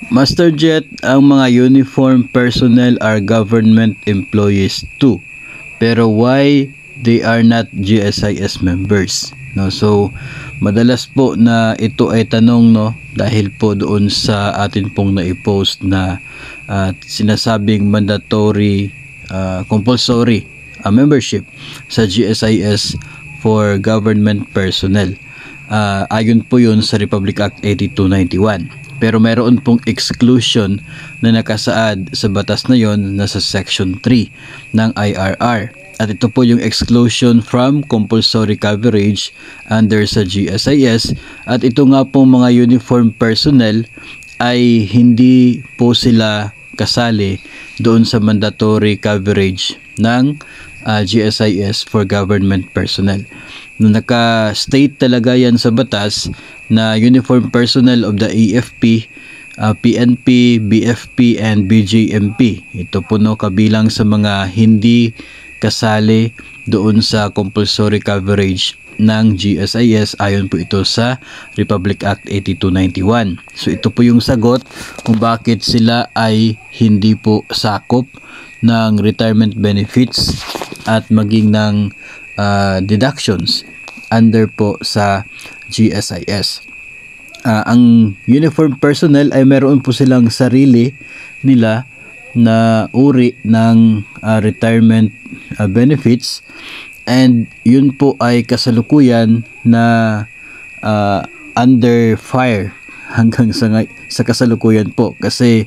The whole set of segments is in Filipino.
Master Jet, ang mga uniform personnel are government employees too. Pero why they are not GSIS members? No, so madalas po na ito ay tanong, no, dahil po doon sa atin pong na-post na sinasabing mandatory compulsory membership sa GSIS for government personnel. Ayon po yun sa Republic Act 8291. Pero meron pong exclusion na nakasaad sa batas na yon na sa Section 3 ng IRR. At ito po yung exclusion from compulsory coverage under sa GSIS. At ito nga po mga uniform personnel ay hindi po sila kasali doon sa mandatory coverage ng GSIS for government personnel. Naka-state talaga yan sa batas na uniform personnel of the AFP, PNP, BFP, and BJMP. Ito po no, kabilang sa mga hindi kasali doon sa compulsory coverage ng GSIS. Ayon po ito sa Republic Act 8291. So ito po yung sagot kung bakit sila ay hindi po sakop ng retirement benefits at maging ng deductions under po sa GSIS. Ang uniform personnel ay meron po silang sarili nila na uri ng retirement benefits, and yun po ay kasalukuyan na under fire hanggang sa kasalukuyan po, kasi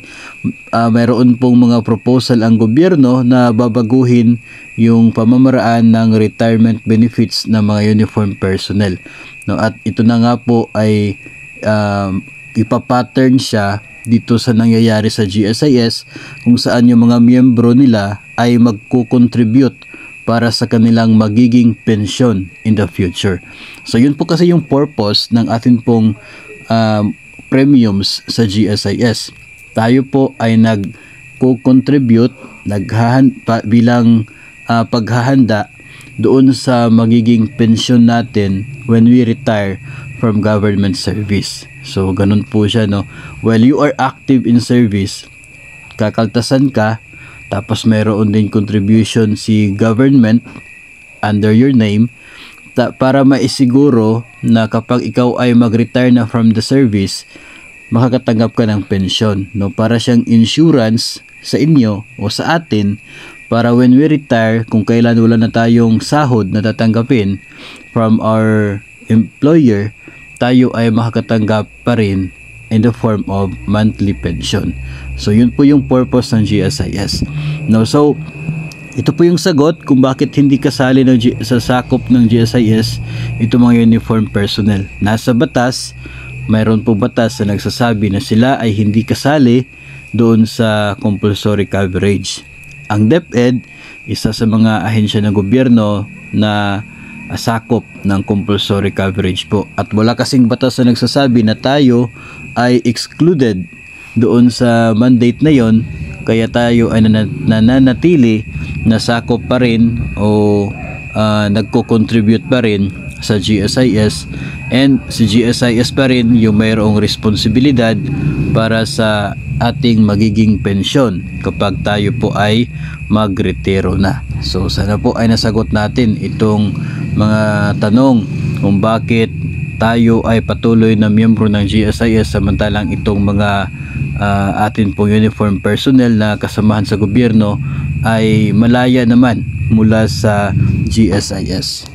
mayroon pong mga proposal ang gobyerno na babaguhin yung pamamaraan ng retirement benefits ng mga uniform personnel, no? At ito na nga po ay ipapattern siya dito sa nangyayari sa GSIS, kung saan yung mga miyembro nila ay magko-contribute para sa kanilang magiging pensyon in the future. So yun po kasi yung purpose ng atin pong premiums sa GSIS. Tayo po ay nag-contribute bilang paghahanda doon sa magiging pensyon natin when we retire from government service. So ganun po siya, no. While you are active in service, kakaltasan ka, tapos mayroon din contribution si government under your name para maisiguro na kapag ikaw ay mag-retire na from the service, makakatanggap ka ng pensyon, no? Para siyang insurance sa inyo o sa atin, para when we retire, kung kailan wala na tayong sahod na tatanggapin from our employer, tayo ay makakatanggap pa rin in the form of monthly pension. So yun po yung purpose ng GSIS. No, so ito po yung sagot kung bakit hindi kasali sa sakop ng GSIS ito mga uniform personnel. Nasa batas, mayroon po batas na nagsasabi na sila ay hindi kasali doon sa compulsory coverage. Ang DepEd, isa sa mga ahensya ng gobyerno na sakop ng compulsory coverage po. At wala kasing batas na nagsasabi na tayo ay excluded doon sa mandate na yon, kaya tayo ay nananatili na sakop pa rin o nagko-contribute pa rin sa GSIS, and si GSIS pa rin yung mayroong responsibilidad para sa ating magiging pensyon kapag tayo po ay magretiro na. So sana po ay nasagot natin itong mga tanong kung bakit tayo ay patuloy na miyembro ng GSIS samantalang itong mga atin pong uniform personnel na kasamahan sa gobyerno ay malaya naman mula sa GSIS.